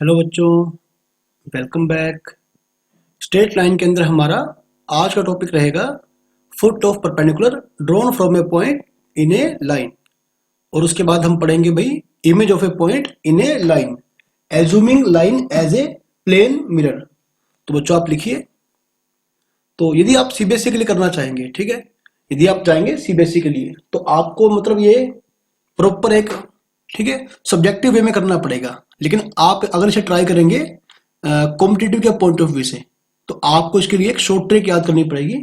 Hello बच्चों, welcome back. Straight line के अंदर हमारा आज का टॉपिक रहेगा foot of perpendicular drawn from a point in a line. और उसके बाद हम पढ़ेंगे भाई image of a point in a line assuming line as a plane mirror. तो बच्चों आप लिखिए। तो यदि आप सीबीएसई के लिए करना चाहेंगे, ठीक है, यदि आप जाएंगे सीबीएसई के लिए तो आपको मतलब ये प्रॉपर एक, ठीक है, सब्जेक्टिव वे में करना पड़ेगा। लेकिन आप अगर इसे ट्राई करेंगे कॉम्पिटिटिव के पॉइंट ऑफ व्यू से तो आपको इसके लिए एक शॉर्ट ट्रिक याद करनी पड़ेगी।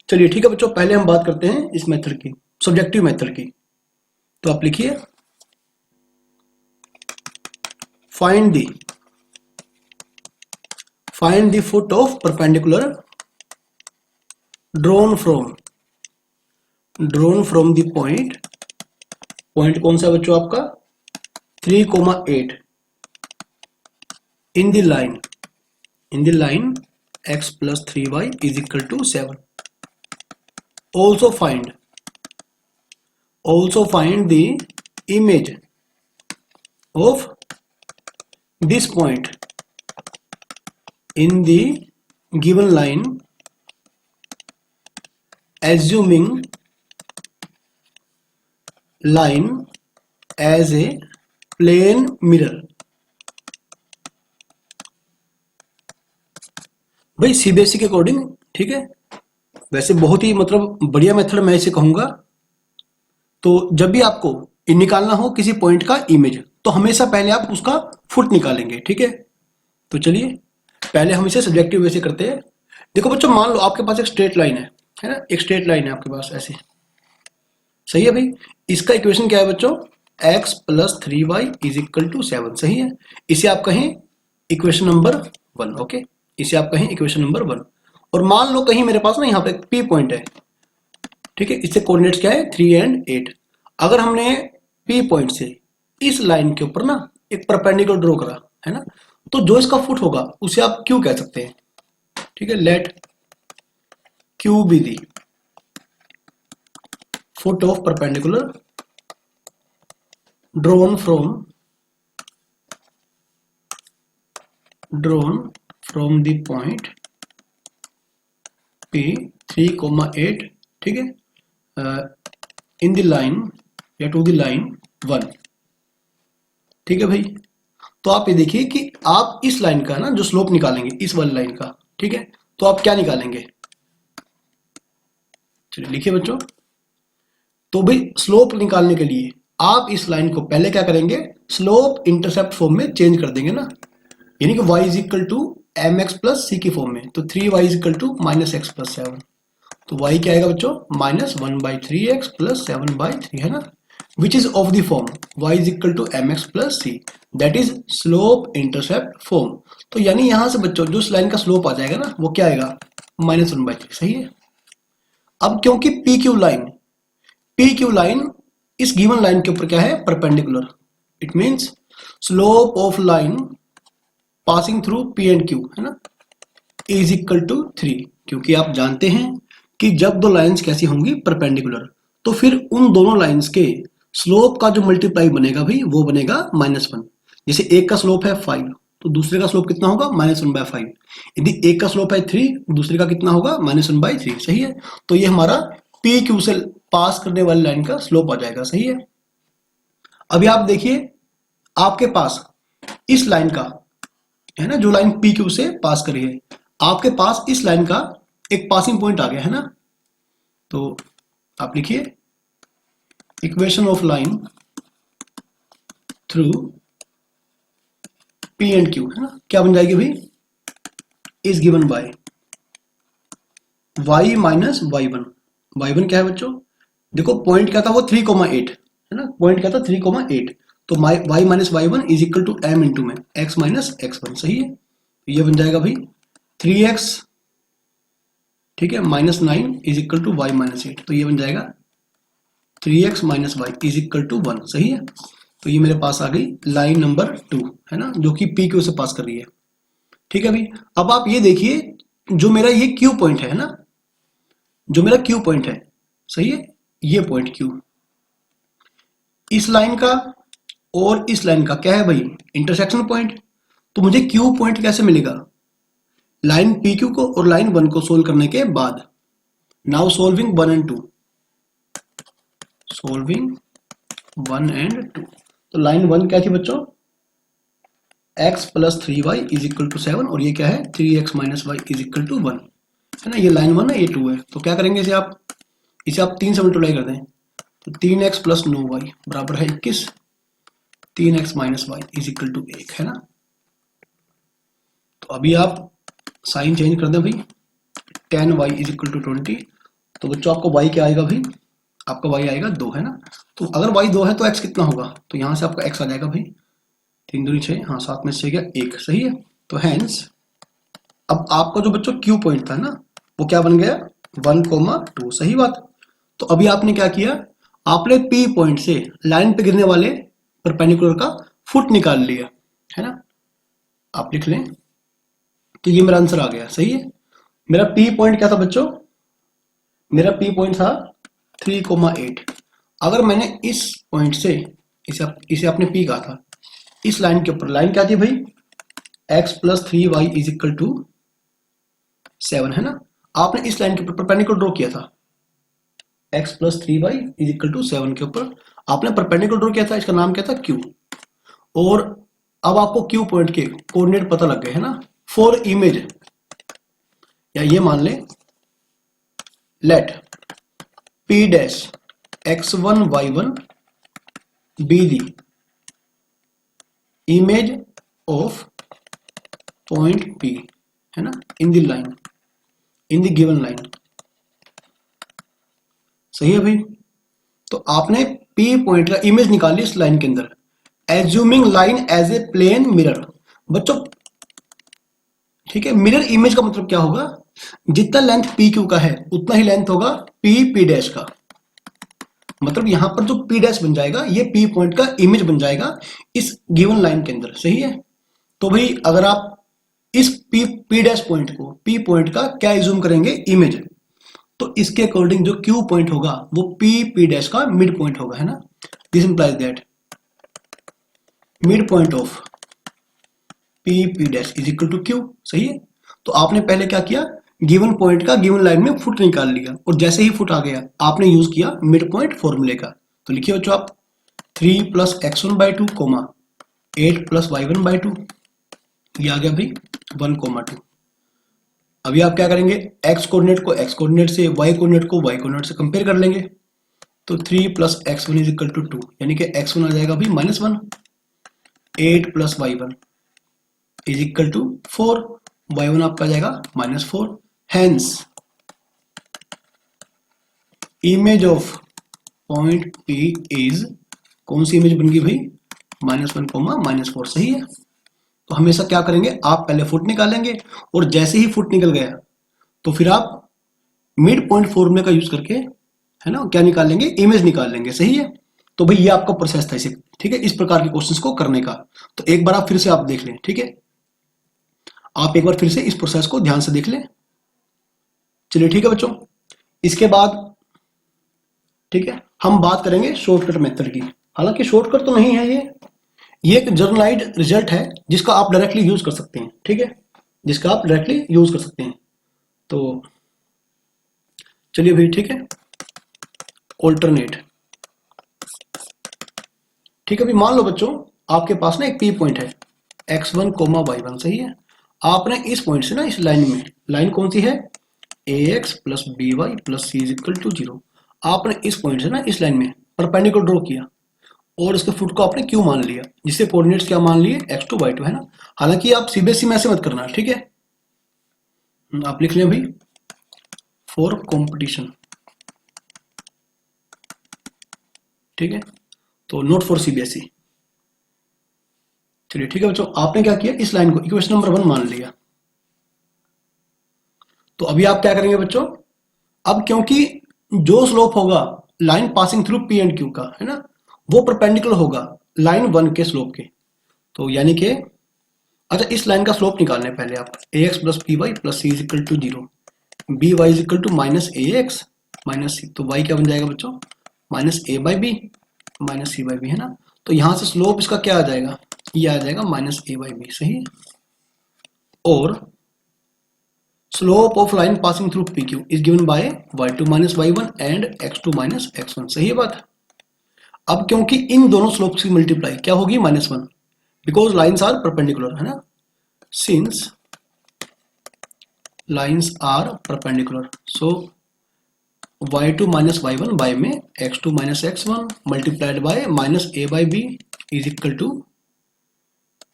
चलिए ठीक है बच्चों, पहले हम बात करते हैं इस मेथड की, सब्जेक्टिव मेथड की। तो आप लिखिए find the foot of perpendicular drawn from the point कौन सा बच्चों आपका 3,8 in the line x plus 3y is equal to 7. Also find the image of this point in the given line assuming line as a plane mirror. भाई CBSE के according, ठीक है, वैसे बहुत ही मतलब बढ़िया मेथड मैं इसे कहूंगा। तो जब भी आपको निकालना हो किसी पॉइंट का इमेज तो हमेशा पहले आप उसका फुट निकालेंगे, ठीक है। तो चलिए पहले हम इसे सब्जेक्टिव वे से करते हैं। देखो बच्चों, मान लो आपके पास एक स्ट्रेट लाइन है ना, एक स्ट्रेट लाइन है आपके पास ऐसे, सही है भाई। इसका इक्वेशन क्या है बच्चों, x plus 3y is equal to 7, सही है। इसे आप कहें इक्वेशन नंबर 1, ओके, इसे आप कहें इक्वेशन नंबर 1। और मान लो कहीं मेरे पास ना यहाँ पे एक P पॉइंट है, ठीक है, इससे कोऑर्डिनेट्स क्या है 3 और 8। अगर हमने P पॉइंट से इस लाइन के ऊपर ना एक परपेंडिकुलर ड्रॉ करा है ना, तो जो इसका फुट होगा उसे आप Q कह सकते हैं, ठीक है। Let Q be the foot of perpendicular drawn from the point P 3,8, ठीक है, इन द लाइन या टू द लाइन 1, ठीक है भाई। तो आप ये देखिए कि आप इस लाइन का ना जो स्लोप निकालेंगे इस वाली लाइन का, ठीक है, तो आप क्या निकालेंगे, चलिए लिखिए बच्चों। तो भाई स्लोप निकालने के लिए आप इस लाइन को पहले क्या करेंगे, स्लोप इंटरसेप्ट फॉर्म में चेंज कर देंगे ना, यानी कि y is equal to m x plus c की फॉर्म में। तो 3y is equal to minus x plus 7। तो y क्या आएगा बच्चों, -1/3x प्लस 7/3, है ना, which is of the form y is equal to m x plus c, that is slope intercept form. तो यानी यहां से बच्चों जो इस लाइन का स्लोप आ जाएगा ना वो क्या आएगा, -1/3, सही है। अब क्योंकि पी क्यू लाइन इस गिवन लाइन के ऊपर क्या है, perpendicular, it means slope of line passing through P and Q, है ना, इज इक्वल टू 3। क्योंकि आप जानते हैं कि जब दो लाइंस कैसी होंगी, परपेंडिकुलर, तो फिर उन दोनों लाइंस के स्लोप का जो मल्टीप्लाई बनेगा भाई वो बनेगा -1। जैसे एक का स्लोप है 5 तो दूसरे का स्लोप कितना होगा, -1/5। यदि एक का स्लोप है 3 दूसरे का कितना होगा, -1/3, सही है। तो ये हमारा पी क्यू से पास करने वाली लाइन का स्लोप आ जाएगा, सही है। अभी आप देखिए आपके पास इस लाइन का, है ना, जो लाइन पी क्यू से पास करी है, आपके पास इस लाइन का एक पासिंग पॉइंट आ गया है ना। तो आप लिखिए equation of line through P and Q, है ना, क्या बन जाएगी भाई, is given by y minus y1 क्या है बच्चों, देखो पॉइंट क्या था वो 3,8, है ना, पॉइंट क्या था 3,8। तो y minus y1 is equal to m into में x माइनस x1, सही है। ये बन जाएगा भाई 3x, ठीक है, -9 is equal to y minus 8। तो ये बन जाएगा 3x minus y is equal to 1, सही है। तो ये मेरे पास आ गई लाइन नंबर 2, है ना, जो कि पी क्यू से पास कर रही है, ठीक है भाई। अब आप ये देखिए जो मेरा ये क्यू पॉइंट है ना, जो मेरा क्यू पॉइंट है, सही है, ये पॉइंट क्यू इस लाइन का और इस लाइन का क्या है भाई, इंटरसेक्शन पॉइंट। तो मुझे क्यू पॉइंट कैसे मिलेगा? लाइन पी क्यू को और लाइन 1 को सोल्व करने के बाद। Now solving 1 and 2, solving 1 and 2। तो लाइन 1 क्या थी बच्चों? x plus 3y is equal to 7, और ये क्या है? 3x minus y is equal to 1, है ना। ये लाइन 1 है, ये 2 है। तो क्या करेंगे इसे आप 3 से मल्टीप्लाई कर दें, तो 3x प्लस 9y बराबर है 21, 3x minus y is equal to 1, है ना। तो अभी आप साइन चेंज कर दें भाई, 10y इज इक्वल टू 20। तो बच्चों आपको y क्या आएगा भाई? आपका y आएगा 2, है ना। तो अगर y 2 है तो x कितना होगा? तो यहां से आपका x आ जाएगा भाई 3 दूनी 6, हाँ 7 में से गया 1, सही है। तो हैंस अब आपका जो बच्चों क्यू पॉइंट था ना, वो क्या बन गया? 1,2, सही बात। तो अभी आपने क्या किया? आपने P पॉइंट से लाइन पे गिरने वाले परपेंडिकुलर का फुट निकाल लिया, है ना। आप लिख लें, तो ये मेरा आंसर आ गया, सही है। मेरा P पॉइंट क्या था बच्चों? मेरा P पॉइंट था 3,8। अगर मैंने इस पॉइंट से इसे आपने P कहा था, इस लाइन के ऊपर लाइन क्या थी भाई? x plus 3y is equal to 7, है ना। आपने इस लाइन के ऊपर परपेंडिकुलर ड्रॉ किया था, x plus 3y is equal to 7 के ऊपर आपने परपेंडिकुलर ड्रॉ किया था, इसका नाम क्या था? Q। और अब आपको Q पॉइंट के कोऑर्डिनेट पता लग गए, है ना। फॉर इमेज, या ये मान ले, let P dash x1 y1 be the image of point P, है ना, in the line, in the given line, सही है भाई। तो आपने P पॉइंट का इमेज निकाली इस लाइन के अंदर, assuming line as a plane mirror. बच्चों ठीक है, मिरर इमेज का मतलब क्या होगा? जितना लेंथ पी क्यू का है उतना ही लेंथ होगा पी डैश का। मतलब यहां पर जो पी डैश बन जाएगा ये पी पॉइंट का इमेज बन जाएगा इस गिवन लाइन के अंदर, सही है। तो भाई अगर आप इस पी डैश पॉइंट को, पी पॉइंट का क्या एज्यूम करेंगे? इमेज, तो इसके अकॉर्डिंग जो क्यू पॉइंट होगा वो पी डैश का मिड पॉइंट होगा, है ना। This implies that mid point of P dash is equal to Q, सही है। तो आपने पहले क्या किया? गिवन पॉइंट का गिवन लाइन में फुट निकाल लिया, और जैसे ही फुट आ गया आपने यूज किया मिड पॉइंट फॉर्मूले का। तो लिखिए बच्चों आप 3 plus x1/2 coma 8 plus y1/2, ये आ गया भाई 1,2। अभी आप क्या करेंगे? x कोऑर्डिनेट को x कोऑर्डिनेट से, y कोऑर्डिनेट को y कोऑर्डिनेट से कंपेयर कर लेंगे। तो 3 plus x1 is equal to 2, यानी कि x1 आ जाएगा भाई -1, 8 plus y1 is equal to 4, y1 आपका आ जाएगा -4। Hence image of point P is, कौन सी इमेज बन गई भाई? -1, -4, सही है। तो हमेशा क्या करेंगे? आप पहले फुट निकालेंगे, और जैसे ही फुट निकल गया तो फिर आप मिड पॉइंट फॉर्मूले का यूज करके, है ना, क्या निकाल लेंगे? इमेज निकाल लेंगे, सही है। तो भाई ये आपका प्रोसेस था इसे, ठीक है, इस प्रकार के क्वेश्चंस को करने का। तो एक बार आप फिर से आप देख लें, ठीक है, आप एक बार फिर से इस प्रोसेस को ध्यान से देख लें। चलिए ठीक है बच्चों, इसके बाद ठीक है हम बात करेंगे शॉर्टकट मेथड की। हालांकि शॉर्टकट तो नहीं है, ये एक जनरलाइज्ड रिजल्ट है जिसका आप डायरेक्टली यूज कर सकते हैं, ठीक है, जिसका आप डायरेक्टली यूज कर सकते हैं। तो चलिए भाई ठीक है, ऑल्टरनेट, ठीक है। अभी मान लो बच्चों आपके पास ना एक पी पॉइंट है x1, y1, सही है। आपने इस पॉइंट से ना, इस लाइन में, लाइन कौन सी है? ax plus by plus c is equal to 0। आपने इस पॉइंट से ना, इस लाइन में परपेंडिकुलर ड्रॉ किया, और इसके फुट को आपने क्यू मान लिया, जिससे कोऑर्डिनेट्स क्या मान लिए? x2 y2, है ना। हालांकि आप सीबीएसई में ऐसे मत करना, ठीक है, आप लिख लें भाई फॉर कंपटीशन, ठीक है, तो नोट फॉर सीबीएसई। चलिए ठीक है बच्चों, आपने क्या किया? इस लाइन को इक्वेशन नंबर 1 मान लिया। तो अभी आप क्या करेंगे बच्चों? अब क्योंकि जो स्लोप होगा line passing through P and Q का, है ना, वो परपेंडिकुलर होगा लाइन 1 के स्लोप के। तो यानी कि अच्छा, इस लाइन का स्लोप निकालने पहले आप ax plus b y plus c is equal to 0, b y is equal to minus a x minus c. तो y क्या बन जाएगा बच्चों? Minus a by b minus c by b, है ना। तो यहां से स्लोप इसका क्या आ जाएगा? ये आ जाएगा माइनस ए बाई बी, सही। और slope of line passing through P Q is given by y2 minus y1 and x2 minus x1, सही है बात। अब क्योंकि इन दोनों स्लोप्स की मल्टीप्लाई क्या होगी, -1, बिकॉज लाइन्स आर परपेंडिकुलर, है ना। Since lines are perpendicular, so y2 minus y1 by में x2 minus x1 multiplied by minus a by b is equal to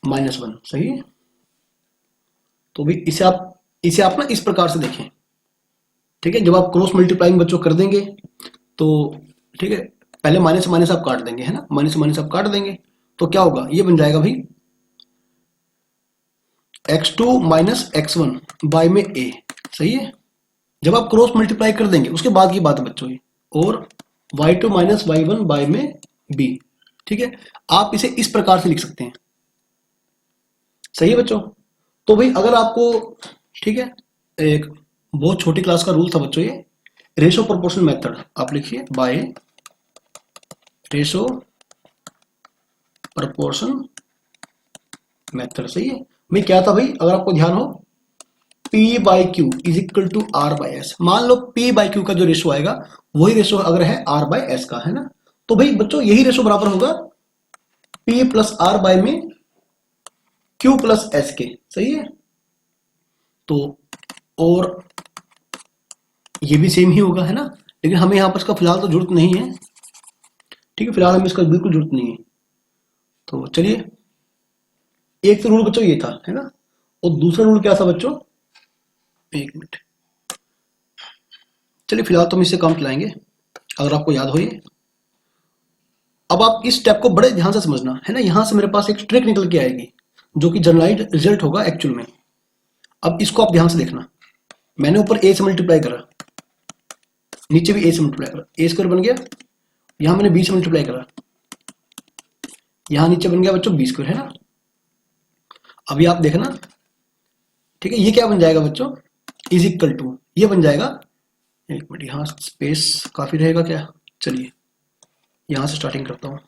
-1, सही है। तो भी इसे आप ना इस प्रकार से देखें, ठीक है। जब आप क्रॉस मल्टीप्लाइंग बच्चों कर देंगे तो ठीक है, पहले माइनस माइनस आप काट देंगे, है ना, माइनस माइनस आप काट देंगे तो क्या होगा, ये बन जाएगा भाई x2 माइनस x1 बाय में a, सही है। जब आप क्रॉस मल्टीप्लाई कर देंगे उसके बाद की बात है बच्चों ये, और y2 माइनस y1 बाय में b, ठीक है। आप इसे इस प्रकार से लिख सकते हैं, सही है बच्चों। तो भाई अगर आपको, ठीक है, एक बहुत छोटी क्लास का रूल था बच्चों ये, रेशो प्रोपोर्शन मेथड आप लिखिए, बाय रेशो प्रोपोर्शन मेथड, सही है। भाई क्या था भाई, अगर आपको ध्यान हो, P by Q is equal to R by S. मान लो P बाई क्यू का जो रेशो आएगा वही रेशो अगर है R बाई एस का, है ना। तो भाई बच्चों यही रेशो बराबर होगा P प्लस R बाय में Q प्लस एस के, सही है। तो और ये भी सेम ही होगा, है ना, लेकिन हमें यहाँ पर इसका फिलहाल तो जरूरत नहीं है, ठीक है, फिलहाल हमें इसका बिल्कुल जरूरत नहीं है। तो चलिए, एक तो रूल बच्चों ये था, है ना, और दूसरा रूल क्या था बच्चों, एक मिनट, चलिए फिलहाल तो हम इससे काम चलाएंगे अगर आपको याद हो ये। अब आप इस स्टेप को बड़े ध्यान से समझना, है ना। यहां से मेरे पास एक ट्रिक निकल के आएगी जो कि जनरलाइज्ड रिजल्ट होगा एक्चुअल में। अब इसको आप ध्यान से देखना, मैंने ऊपर a से मल्टीप्लाई करा, नीचे भी a से मल्टीप्लाई करा, a स्क्वायर बन गया, यहां मैंने b से मल्टीप्लाई करा, यहां नीचे बन गया बच्चों b स्क्वायर, है ना। अभी आप देखना, ठीक है, ये क्या बन जाएगा बच्चों, इज इक्वल टू, ये बन जाएगा, एक मिनट, यहां स्पेस काफी रहेगा क्या, चलिए यहां से स्टार्टिंग करता हूं,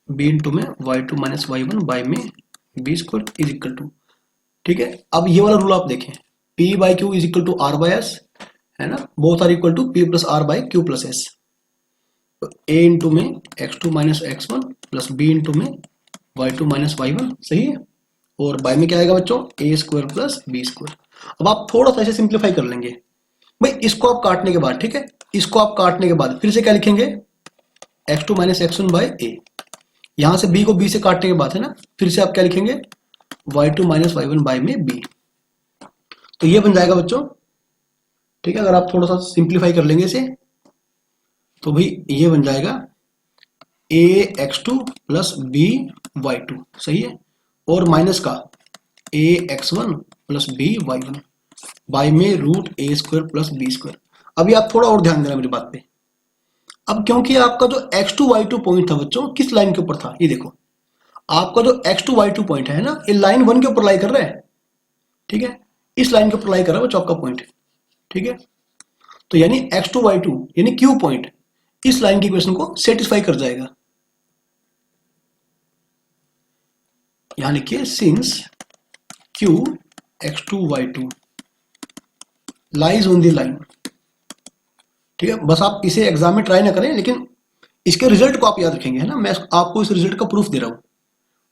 b इंटू में y2 माइनस y1 बाय में b square is equal to, ठीक है। अब ये वाला रूल आप देखें, p by Q is equal to r by s, है ना, both are equal to p plus r by Q plus s। तो a इंटू में x2 minus x1 plus b into में y2 माइनस y1, सही है। और bye में क्या आएगा बच्चों, a square plus b square. अब आप थोड़ा सा ऐसे सिंप्लीफाई कर लेंगे भाई, इसको आप काटने के बाद, ठीक है, इसको आप काटने के बाद फिर से क्या लिखेंगे, x2 minus x1 bye a, यहां से b को b से काटने के बाद, है ना, फिर से आप क्या लिखेंगे, y2 माइनस y1 बाय में b। तो ये बन जाएगा बच्चों, ठीक है, अगर आप थोड़ा सा सिंप्लीफाई कर लेंगे इसे तो भाई ये बन जाएगा a x2 plus b y2, सही है, और माइनस का a x1 plus b y1 by में root a square plus b square. अभी आप थोड़ा और ध्यान देना मेरी बात पे। अब क्योंकि आपका जो x2 y2 पॉइंट था बच्चों किस लाइन के ऊपर था, ये देखो, आपका जो x2 y2 पॉइंट है ना, ये लाइन 1 के ऊपर लाई कर रहा है, ठीक है, इस लाइन के ऊपर लाई कर रहा है बच्चों आपका पॉइंट, ठीक है। तो यानी x2 y2 यानी q पॉइंट इस लाइन की इक्वेशन को सेटिस्फाई कर जाएगा। यहां लिखिए, since q x2 y2 lies on the line, ठीक है। बस आप इसे एग्जाम में ट्राई ना करें, लेकिन इसके रिजल्ट को आप याद रखेंगे, है ना। मैं आपको इस रिजल्ट का प्रूफ दे रहा हूं,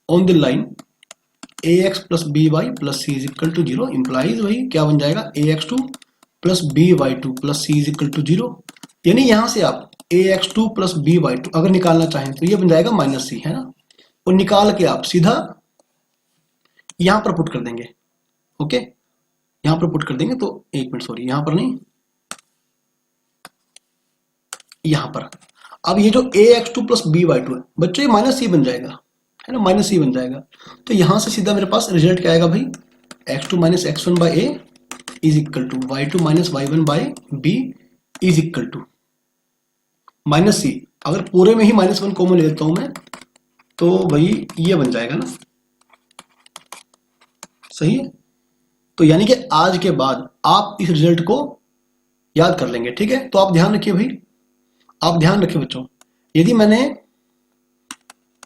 on the line ax plus b y plus c is equal to 0 implies वही क्या बन जाएगा, ax2 plus b y two plus c is equal to 0। यानी यहां से आप ax2 plus b y to अगर निकालना चाहें तो ये बन जाएगा माइनस सी, है ना, और निकाल के आप सीधा यहां पर पुट कर देंगे, ओके, यहां पर पुट कर देंगे। तो एक मिनट, सॉरी, यहां पर नहीं, यहां पर। अब ये जो ax2 plus b y to है बच्चों, ये माइनस सी बन जाएगा, है ना, माइनस सी बन जाएगा। तो यहां से सीधा मेरे पास रिजल्ट क्या आएगा भाई, x2 minus x1 by a is equal to y2 minus y1 by b is equal to minus c. अगर पूरे में ही -1 कॉमन ले लेता हूं मैं तो भाई ये बन जाएगा ना, सही है। तो यानी कि आज के बाद आप इस रिजल्ट को याद कर लेंगे, ठीक है। तो आप ध्यान रखिए भाई, आप ध्यान रखिए बच्चों, यदि मैंने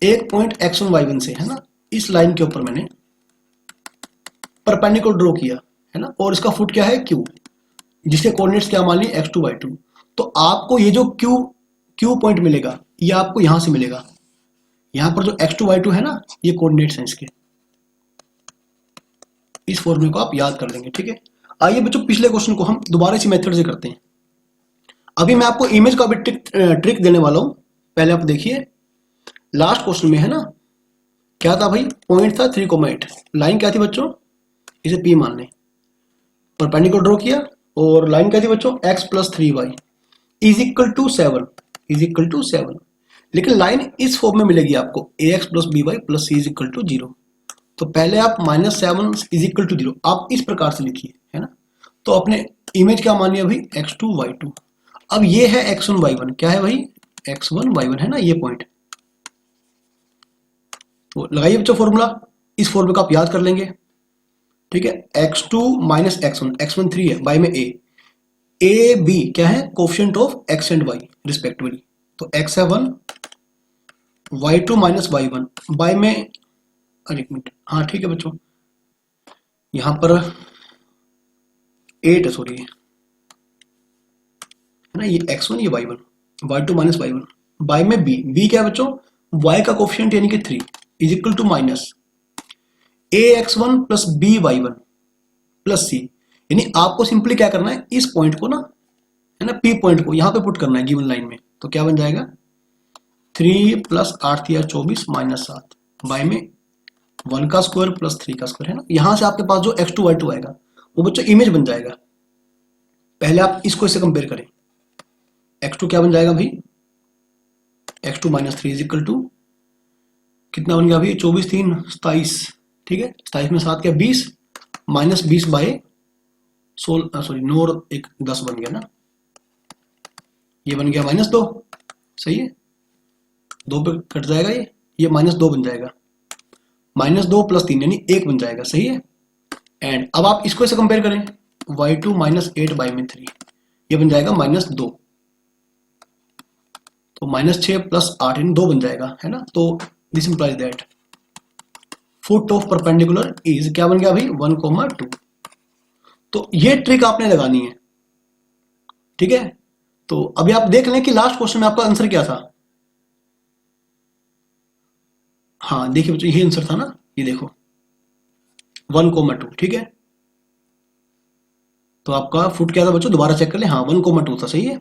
एक पॉइंट x1 y1 से, है ना, इस लाइन के ऊपर मैंने परपेंडिकुलर ड्रॉ किया, है ना, और इसका फुट क्या है q, जिसके कोऑर्डिनेट्स क्या मान लिए x2 y2। तो आपको ये जो q पॉइंट मिलेगा ये आपको यहां से मिलेगा, यहां पर जो x2 y2 है ना, ये कोऑर्डिनेट्स हैं इसके। इस फॉर्मूले को आप याद कर लेंगे, ठीक है। आइए बच्चों पिछले क्वेश्चन को हम दोबारा इसी मेथड से करते हैं। अभी मैं आपको इमेज का भी ट्रिक देने वाला हूं। पहले आप देखिए लास्ट क्वेश्चन में, है ना, क्या था भाई, पॉइंट था 3,8, लाइन क्या थी बच्चों, इसे P मान लें, परपेंडिकुलर ड्रॉ किया, और लाइन क्या थी बच्चों, x plus 3y is equal to 7, is equal to 7। लेकिन लाइन इस फॉर्म में मिलेगी आपको, ax plus b y plus c is equal to 0। तो पहले आप -7 इज इक्वल टू 0 आप इस प्रकार से लिखिए, है ना। तो अपने इमेज क्या मान लिया भाई, x2 y2। अब ये है x1 y1, क्या है भाई, x1 y1, है ना, ये पॉइंट। तो लगाइए बच्चों फॉर्मूला, इस फॉर्मूले को आप याद कर लेंगे, ठीक है। x2 माइनस x1, x1 3 है, बाय में a b क्या है, coefficient of x and y respectively. तो x है 1, y2 माइनस y1 बाय में, अरे एक मिनट, हाँ ठीक है बच्चों, यहां पर 8 है, सॉरी, है ना, ये x1 ये y1, y2 minus y1 by में b क्या है बच्चों, y का कोफिशिएंट यानी कि 3 is equal to minus ax1 plus by1 plus c। यानी आपको सिंपली क्या करना है, इस पॉइंट को ना, है ना, p पॉइंट को यहां पे पुट करना है गिवन लाइन में। तो क्या बन जाएगा, 3 प्लस 8 या 24 माइनस 7 बाय में 1 का स्क्वायर प्लस 3 का स्क्वायर, है ना। यहां से आपके पास जो x2 y2 आएगा वो बच्चों इमेज बन जाएगा। पहले आप इसको इससे कंपेयर करें, x2 क्या बन जाएगा भाई, x2 minus 3 is equal to कितना बन गया भाई, 24 3 27, ठीक है, 27 में 7 क्या 20, माइनस 20 बाय 16, सॉरी 9 और 1 10 बन गया ना, ये बन गया -2, सही है, 2 पे कट जाएगा ये -2 बन जाएगा, -2 प्लस 3 यानी 1 बन जाएगा, सही है। एंड अब आप इसको ऐसे कंपेयर करें, y2 माइनस 8 बाई में 3, ये बन जाएगा -2, तो -6 प्लस 8 यानी 2 बन जाएगा, है ना। तो this implies that foot of perpendicular is क्या बन गया भाई, 1,2। तो ये ट्रिक आपने लगानी है, ठीक है। तो अभी आप देख लें कि लास्ट क्वेश्चन में आपका आंसर क्या था। हाँ देखिए बच्चों, ये आंसर था ना, ये देखो 1,2, ठीक है। तो आपका फुट क्या था बच्चों, दोबारा चेक कर ले, हाँ 1,2 था, सही है।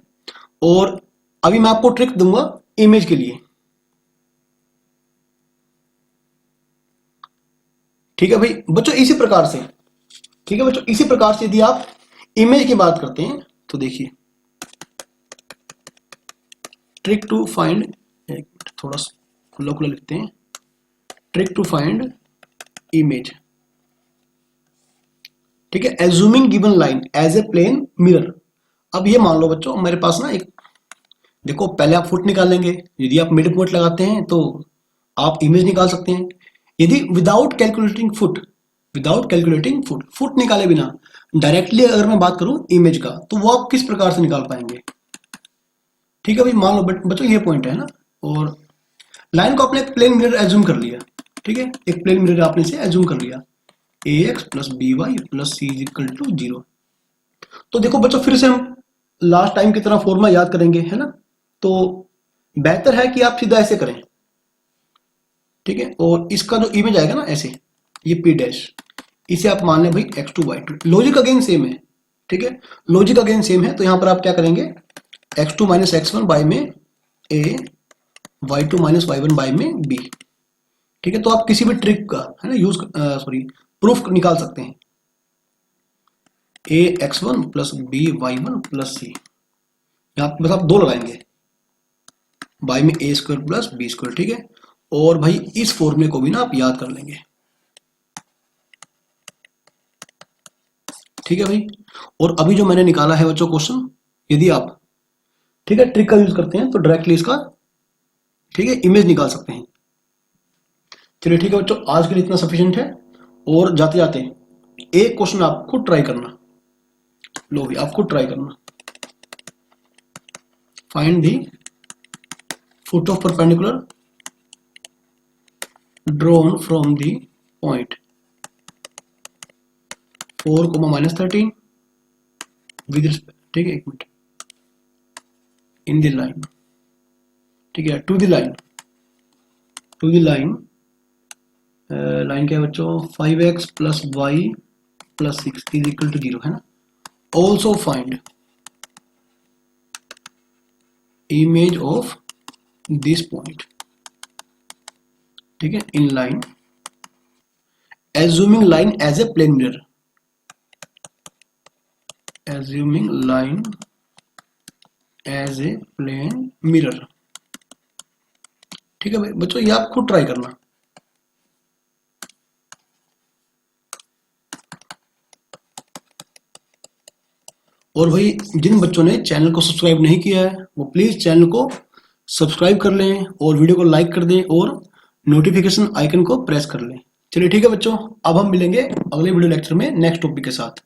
और अभी मैं आपको ट्रिक दूंगा इमेज के लिए, ठीक है भाई बच्चों, इसी प्रकार से, ठीक है बच्चों, इसी प्रकार से यदि आप इमेज की बात करते हैं तो देखिए, ट्रिक टू फाइंड, थोड़ा खुला खुला लिखते हैं, ट्रिक टू फाइंड इमेज, ठीक है। Assuming given line as a plane mirror. अब ये मान लो बच्चों मेरे पास ना एक, देखो पहले आप फुट निकाल लेंगे, यदि आप मिड पॉइंट लगाते हैं तो आप इमेज निकाल सकते हैं। यदि without calculating foot, without calculating foot, foot निकाले बिना डायरेक्टली अगर मैं बात करूं इमेज का, तो वो आप किस प्रकार से निकाल पाएंगे, ठीक है भाई। मान लो बच्चों ये पॉइंट है ना, और लाइन को आपने एक प्लेन मिरर एज्यूम कर लिया, ठीक है, एक प्लेन मिरर आपने इसे एज्यूम कर लिया, ax plus b y plus c is equal to 0। तो देखो बच्चों फिर से हम लास्ट टाइम की तरह फॉर्मूला याद करेंगे, है ना। तो बेहतर है कि आप सीधा ऐसे करें, ठीक है, और इसका जो इमेज आएगा ना ऐसे, ये p डैश, इसे आप मान लें भाई x2 y2। Logic again same है, ठीक है, लॉजिक अगेन सेम है। तो यहां पर आप क्या करेंगे, x2 माइनस x1 बाय में a, y2 minus y1 by में b, ठीक है। तो आप किसी भी ट्रिक का, है ना, यूज, सॉरी, प्रूफ निकाल सकते हैं, a x1 plus b y1 plus c, यहां बस आप 2 लगाएंगे, बाय में a square plus b square, ठीक है। और भाई इस फॉर्मूले को भी ना आप याद कर लेंगे, ठीक है भाई। और अभी जो मैंने निकाला है बच्चों क्वेश्चन, यदि आप, ठीक है, ट्रिक का यूज करते हैं तो डायरेक्टली इसका, ठीक है, इमेज निकाल सकते हैं। चलिए ठीक है बच्चों, आज के लिए इतना सफिशिएंट है। और जाते जाते एक क्वेश्चन आप खुद ट्राई करना, लो भी आप खुद ट्राई करना, find the foot of perpendicular drawn from the point 4, -13 with respect, ठीक है, एक मिनट, इन द लाइन, ठीक है, टू द लाइन, लाइन क्या है बच्चों, 5x plus y plus 6 is equal to 0 है ना। Also find image of this point, ठीक है, in line, assuming line as a plane mirror, assuming line as a plane mirror, ठीक है भाई बच्चों, ये आप खुद ट्राई करना। और भाई जिन बच्चों ने चैनल को सब्सक्राइब नहीं किया है वो प्लीज चैनल को सब्सक्राइब कर लें और वीडियो को लाइक कर दें और नोटिफिकेशन आइकन को प्रेस कर लें। चलिए ठीक है बच्चों, अब हम मिलेंगे अगले वीडियो लेक्चर में नेक्स्ट टॉपिक के साथ।